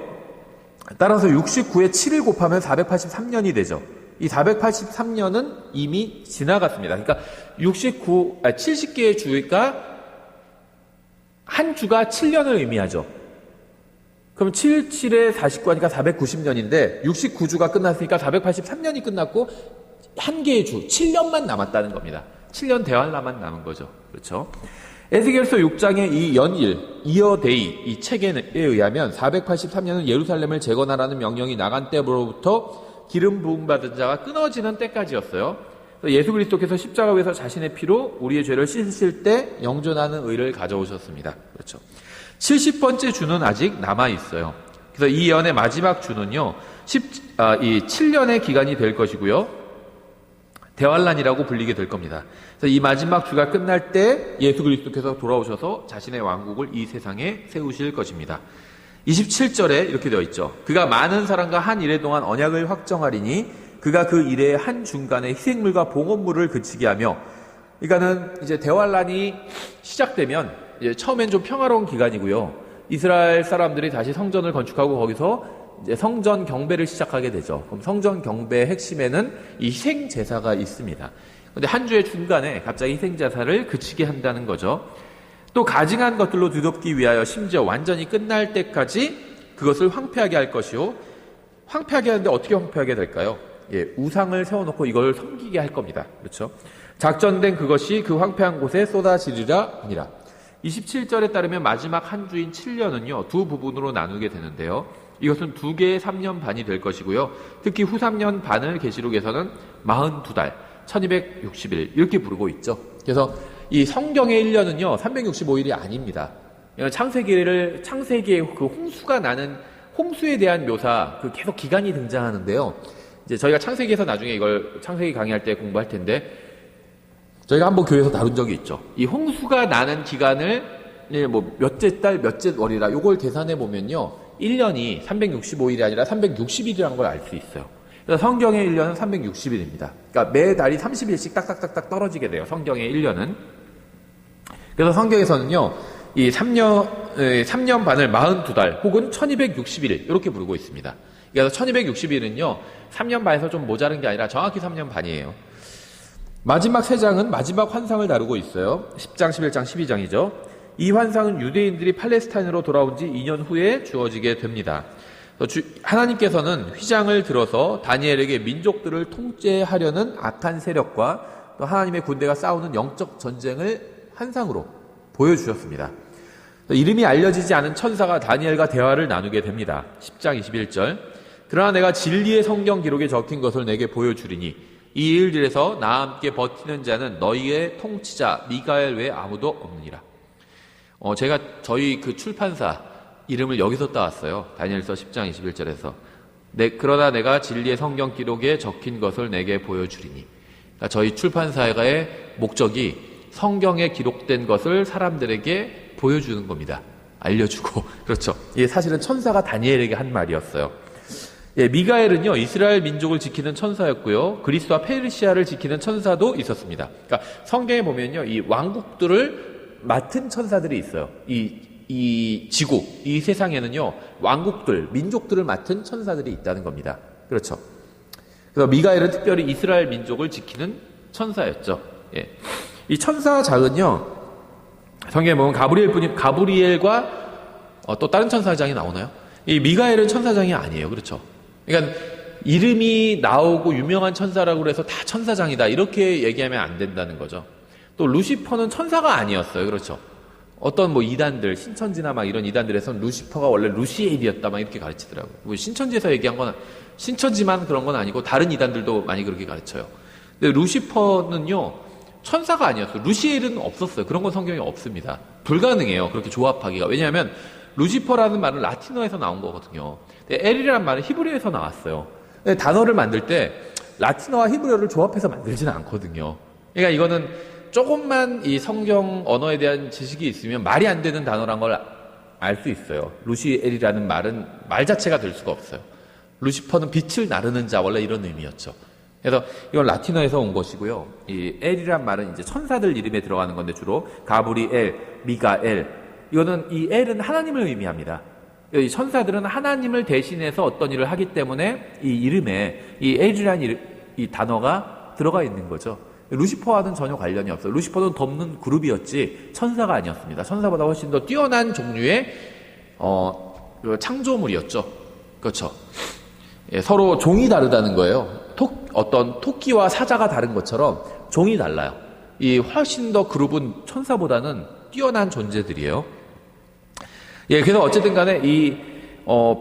따라서 69에 7을 곱하면 483년이 되죠. 이 483년은 이미 지나갔습니다. 그러니까 70개의 주가 한 주가 7년을 의미하죠. 그럼 7에 49하니까 490년인데 69주가 끝났으니까 483년이 끝났고 한 개의 주, 7년만 남았다는 겁니다. 7년 대환란만 남은 거죠. 그렇죠? 에스겔서 6장의 이 연일, 이어데이, 이 책에 의하면 483년은 예루살렘을 재건하라는 명령이 나간 때로부터 기름 부음 받은 자가 끊어지는 때까지였어요. 예수 그리스도께서 십자가 위에서 자신의 피로 우리의 죄를 씻으실 때 영존하는 의를 가져오셨습니다. 그렇죠. 70번째 주는 아직 남아 있어요. 그래서 이 예언의 마지막 주는요, 이 7년의 기간이 될 것이고요, 대환란이라고 불리게 될 겁니다. 그래서 이 마지막 주가 끝날 때 예수 그리스도께서 돌아오셔서 자신의 왕국을 이 세상에 세우실 것입니다. 27절에 이렇게 되어 있죠. 그가 많은 사람과 한 이래 동안 언약을 확정하리니 그가 그 일의 한 중간에 희생물과 봉헌물을 그치게 하며, 그러니까는 이제 대환란이 시작되면 이제 처음엔 좀 평화로운 기간이고요. 이스라엘 사람들이 다시 성전을 건축하고 거기서 이제 성전 경배를 시작하게 되죠. 그럼 성전 경배의 핵심에는 이 희생 제사가 있습니다. 그런데 한 주의 중간에 갑자기 희생 제사를 그치게 한다는 거죠. 또 가증한 것들로 뒤덮기 위하여 심지어 완전히 끝날 때까지 그것을 황폐하게 할 것이요. 황폐하게 하는데 어떻게 황폐하게 될까요? 예, 우상을 세워놓고 이걸 섬기게 할 겁니다. 그렇죠? 작전된 그것이 그 황폐한 곳에 쏟아지리라 하니라. 27절에 따르면 마지막 한 주인 7년은요, 두 부분으로 나누게 되는데요. 이것은 2개의 3년 반이 될 것이고요. 특히 후 3년 반을 계시록에서는 42달, 1260일 이렇게 부르고 있죠. 그래서 이 성경의 1년은요 365일이 아닙니다. 창세기의 그 홍수가 나는 홍수에 대한 묘사 그 계속 기간이 등장하는데요. 이제 저희가 창세기에서 나중에 이걸 창세기 강의할 때 공부할 텐데 저희가 한번 교회에서 다룬 적이 있죠. 이 홍수가 나는 기간을 뭐 몇째 달 몇째 월이라 요걸 계산해 보면요 1년이 365일이 아니라 360일이라는 걸 알 수 있어요. 그래서 성경의 1년은 360일입니다. 그러니까 매달이 30일씩 딱딱딱딱 떨어지게 돼요. 성경의 1년은. 그래서 성경에서는요 이 3년 반을 42달 혹은 1260일 이렇게 부르고 있습니다. 그래서 1260일은요 3년 반에서 좀 모자른 게 아니라 정확히 3년 반이에요. 마지막 3장은 마지막 환상을 다루고 있어요. 10장, 11장, 12장이죠. 이 환상은 유대인들이 팔레스타인으로 돌아온 지 2년 후에 주어지게 됩니다. 하나님께서는 휘장을 들어서 다니엘에게 민족들을 통제하려는 악한 세력과 또 하나님의 군대가 싸우는 영적 전쟁을 환상으로 보여주셨습니다. 이름이 알려지지 않은 천사가 다니엘과 대화를 나누게 됩니다. 10장 21절 그러나 내가 진리의 성경 기록에 적힌 것을 내게 보여주리니 이 일들에서 나와 함께 버티는 자는 너희의 통치자 미가엘 외에 아무도 없느니라. 제가 저희 그 출판사 이름을 여기서 따왔어요. 다니엘서 10장 21절에서 그러나 내가 진리의 성경 기록에 적힌 것을 내게 보여주리니. 그러니까 저희 출판사의 목적이 성경에 기록된 것을 사람들에게 보여주는 겁니다. 알려주고. 그렇죠. 이게 사실은 천사가 다니엘에게 한 말이었어요. 미가엘은요 이스라엘 민족을 지키는 천사였고요. 그리스와 페르시아를 지키는 천사도 있었습니다. 그러니까 성경에 보면요 이 왕국들을 맡은 천사들이 있어요. 이 지구, 이 세상에는요 왕국들, 민족들을 맡은 천사들이 있다는 겁니다. 그렇죠. 그래서 미가엘은 특별히 이스라엘 민족을 지키는 천사였죠. 이 천사장은요 성경에 보면 가브리엘과 또 다른 천사장이 나오나요? 이 미가엘은 천사장이 아니에요. 그렇죠. 그러니까 이름이 나오고 유명한 천사라고 해서 다 천사장이다 이렇게 얘기하면 안 된다는 거죠. 또 루시퍼는 천사가 아니었어요. 그렇죠. 어떤 뭐 이단들 신천지나 막 이런 이단들에서는 루시퍼가 원래 루시엘이었다 막 이렇게 가르치더라고요. 뭐 신천지에서 얘기한 건 신천지만 그런 건 아니고 다른 이단들도 많이 그렇게 가르쳐요. 근데 루시퍼는요 천사가 아니었어요. 루시엘은 없었어요. 그런 건 성경에 없습니다. 불가능해요. 그렇게 조합하기가. 왜냐하면 루시퍼라는 말은 라틴어에서 나온 거거든요. 엘이라는 말은 히브리어에서 나왔어요. 단어를 만들 때 라틴어와 히브리어를 조합해서 만들지는 않거든요. 그러니까 이거는 조금만 이 성경 언어에 대한 지식이 있으면 말이 안 되는 단어란 걸 알 수 있어요. 루시엘이라는 말은 말 자체가 될 수가 없어요. 루시퍼는 빛을 나르는 자 원래 이런 의미였죠. 그래서 이건 라틴어에서 온 것이고요. 이 엘이란 말은 이제 천사들 이름에 들어가는 건데 주로 가브리엘, 미가엘 이거는 이 엘은 하나님을 의미합니다. 이 천사들은 하나님을 대신해서 어떤 일을 하기 때문에 이 이름에 이 엘이라는 이 단어가 들어가 있는 거죠. 루시퍼와는 전혀 관련이 없어요. 루시퍼는 덮는 그룹이었지 천사가 아니었습니다. 천사보다 훨씬 더 뛰어난 종류의 창조물이었죠. 그렇죠. 서로 종이 다르다는 거예요. 어떤 토끼와 사자가 다른 것처럼 종이 달라요. 이 훨씬 더 그룹은 천사보다는 뛰어난 존재들이에요. 그래서 어쨌든 간에 이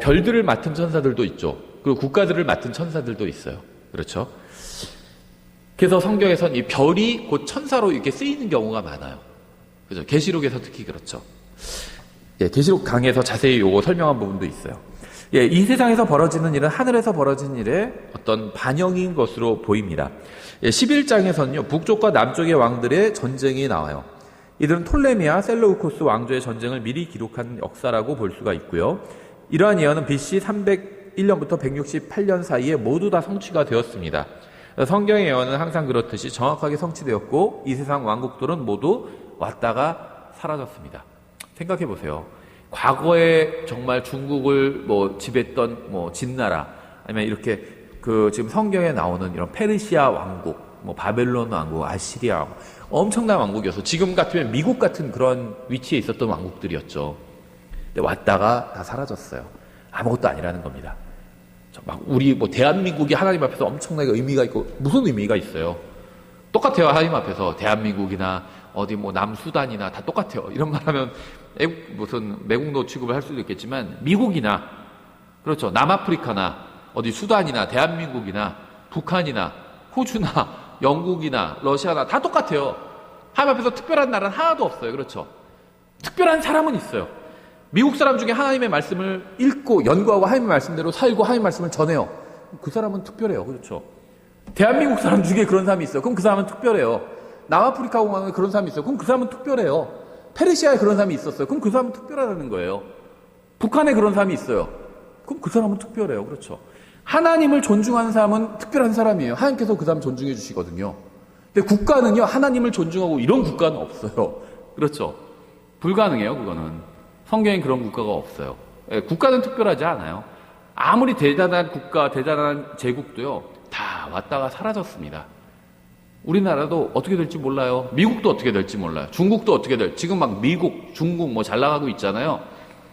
별들을 맡은 천사들도 있죠. 그리고 국가들을 맡은 천사들도 있어요. 그렇죠. 그래서 성경에선 이 별이 곧 천사로 이렇게 쓰이는 경우가 많아요. 그죠? 계시록에서 특히 그렇죠. 계시록 강의에서 자세히 요거 설명한 부분도 있어요. 이 세상에서 벌어지는 일은 하늘에서 벌어진 일의 어떤 반영인 것으로 보입니다. 11장에서는요, 북쪽과 남쪽의 왕들의 전쟁이 나와요. 이들은 톨레미와 셀루코스 왕조의 전쟁을 미리 기록한 역사라고 볼 수가 있고요. 이러한 예언은 BC 301년부터 168년 사이에 모두 다 성취가 되었습니다. 성경의 예언은 항상 그렇듯이 정확하게 성취되었고 이 세상 왕국들은 모두 왔다가 사라졌습니다. 생각해 보세요. 과거에 정말 중국을 지배했던 진나라 아니면 이렇게 지금 성경에 나오는 이런 페르시아 왕국, 바벨론 왕국, 아시리아 왕국, 엄청난 왕국이어서 지금 같으면 미국 같은 그런 위치에 있었던 왕국들이었죠. 근데 왔다가 다 사라졌어요. 아무것도 아니라는 겁니다. 우리 대한민국이 하나님 앞에서 엄청나게 의미가 있고 무슨 의미가 있어요? 똑같아요. 하나님 앞에서 대한민국이나 어디 남수단이나 다 똑같아요. 이런 말하면 무슨 매국노 취급을 할 수도 있겠지만 미국이나 그렇죠. 남아프리카나 어디 수단이나 대한민국이나 북한이나 호주나 영국이나 러시아나 다 똑같아요. 하나님 앞에서 특별한 나라는 하나도 없어요. 그렇죠? 특별한 사람은 있어요. 미국 사람 중에 하나님의 말씀을 읽고 연구하고 하나님의 말씀대로 살고 하나님의 말씀을 전해요. 그 사람은 특별해요. 그렇죠? 대한민국 사람 중에 그런 사람이 있어요. 그럼 그 사람은 특별해요. 남아프리카 공항에 그런 사람이 있어요. 그럼 그 사람은 특별해요. 페르시아에 그런 사람이 있었어요. 그럼 그 사람은 특별하다는 거예요. 북한에 그런 사람이 있어요. 그럼 그 사람은 특별해요. 그렇죠? 하나님을 존중하는 사람은 특별한 사람이에요. 하나님께서 그 사람 존중해 주시거든요. 근데 국가는요, 하나님을 존중하고 이런 국가는 없어요. 그렇죠? 불가능해요, 그거는. 성경엔 그런 국가가 없어요. 예, 국가는 특별하지 않아요. 아무리 대단한 국가, 대단한 제국도요, 다 왔다가 사라졌습니다. 우리나라도 어떻게 될지 몰라요. 미국도 어떻게 될지 몰라요. 중국도 어떻게 될지. 지금 막 미국, 중국 뭐 잘 나가고 있잖아요.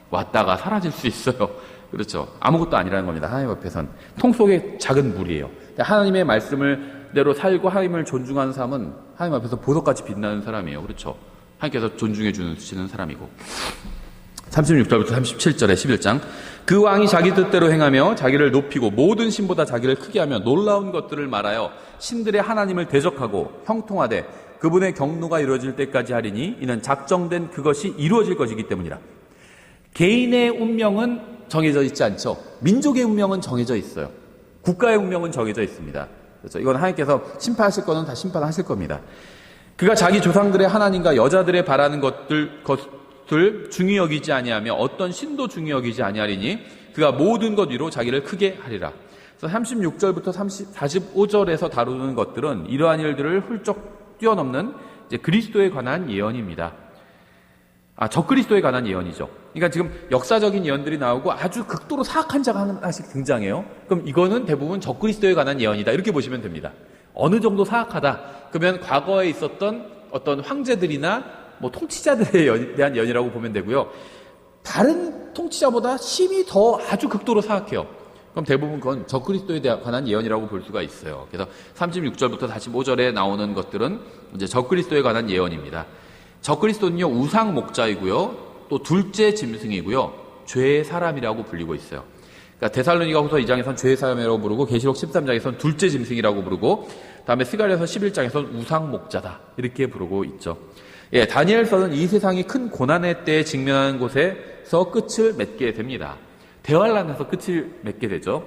왔다가 사라질 수 있어요. 그렇죠. 아무것도 아니라는 겁니다. 하나님 앞에선. 통 속에 작은 물이에요. 하나님의 말씀을 대로 살고 하나님을 존중하는 사람은 하나님 앞에서 보석같이 빛나는 사람이에요. 그렇죠. 하나님께서 존중해 주시는 사람이고. 36절부터 37절에 11장. 그 왕이 자기 뜻대로 행하며 자기를 높이고 모든 신보다 자기를 크게 하며 놀라운 것들을 말하여 신들의 하나님을 대적하고 형통하되 그분의 경노가 이루어질 때까지 하리니 이는 작정된 그것이 이루어질 것이기 때문이라. 개인의 운명은 정해져 있지 않죠. 민족의 운명은 정해져 있어요. 국가의 운명은 정해져 있습니다. 그렇죠. 이건 하나님께서 심판하실 거는 다 심판하실 겁니다. 그가 자기 조상들의 하나님과 여자들의 바라는 것들 중히 여기지 아니하며 어떤 신도 중히 여기지 아니하리니 그가 모든 것 위로 자기를 크게 하리라. 그래서 36절부터 45절에서 다루는 것들은 이러한 일들을 훌쩍 뛰어넘는 이제 그리스도에 관한 예언입니다. 적그리스도에 관한 예언이죠. 그러니까 지금 역사적인 예언들이 나오고 아주 극도로 사악한 자가 하나씩 등장해요. 그럼 이거는 대부분 적그리스도에 관한 예언이다. 이렇게 보시면 됩니다. 어느 정도 사악하다. 그러면 과거에 있었던 어떤 황제들이나 뭐 통치자들에 대한 예언이라고 보면 되고요. 다른 통치자보다 심히 더 아주 극도로 사악해요. 그럼 대부분 그건 적그리스도에 관한 예언이라고 볼 수가 있어요. 그래서 36절부터 45절에 나오는 것들은 이제 적그리스도에 관한 예언입니다. 적그리스도는요, 우상 목자이고요, 또 둘째 짐승이고요, 죄의 사람이라고 불리고 있어요. 그러니까 데살로니가후서 2장에서는 죄의 사람이라고 부르고 계시록 13장에서는 둘째 짐승이라고 부르고 다음에 스가랴서 11장에서는 우상 목자다 이렇게 부르고 있죠. 예, 다니엘서는 이 세상이 큰 고난의 때에 직면하는 곳에서 끝을 맺게 됩니다. 대환란에서 끝을 맺게 되죠.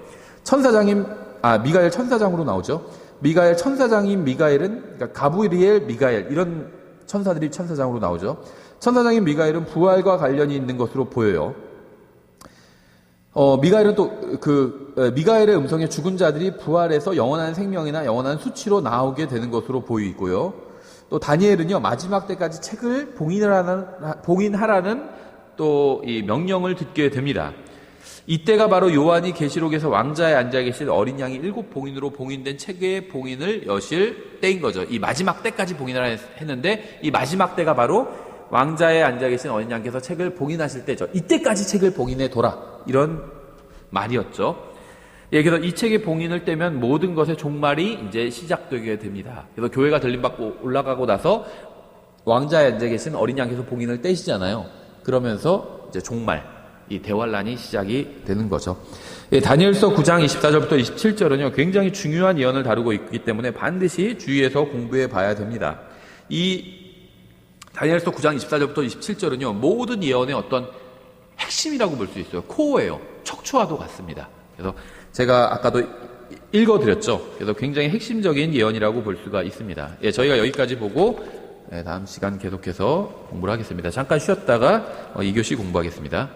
미가엘 천사장으로 나오죠. 미가엘 천사장인 미가엘은 그러니까 가브리엘, 미가엘 이런 천사들이 천사장으로 나오죠. 천사장인 미가엘은 부활과 관련이 있는 것으로 보여요. 미가엘은 미가엘의 음성에 죽은 자들이 부활해서 영원한 생명이나 영원한 수치로 나오게 되는 것으로 보이고요. 또 다니엘은요, 마지막 때까지 책을 봉인하라는 또 이 명령을 듣게 됩니다. 이때가 바로 요한이 계시록에서 왕자에 앉아 계신 어린 양이 7봉인으로 봉인된 책의 봉인을 여실 때인 거죠. 이 마지막 때까지 봉인을 했는데 이 마지막 때가 바로 왕자에 앉아 계신 어린 양께서 책을 봉인하실 때죠. 이때까지 책을 봉인해 둬라. 이런 말이었죠. 예, 그래서 이 책의 봉인을 떼면 모든 것의 종말이 이제 시작되게 됩니다. 그래서 교회가 들림받고 올라가고 나서 왕자에 앉아 계신 어린 양께서 봉인을 떼시잖아요. 그러면서 이제 종말, 이 대환란이 시작이 되는 거죠. 예, 다니엘서 9장 24절부터 27절은요, 굉장히 중요한 예언을 다루고 있기 때문에 반드시 주의해서 공부해 봐야 됩니다. 이 다니엘서 9장 24절부터 27절은요, 모든 예언의 어떤 핵심이라고 볼 수 있어요. 코어예요. 척추와도 같습니다. 그래서 제가 아까도 읽어드렸죠. 그래서 굉장히 핵심적인 예언이라고 볼 수가 있습니다. 예, 저희가 여기까지 보고 다음 시간 계속해서 공부를 하겠습니다. 잠깐 쉬었다가 2교시 공부하겠습니다.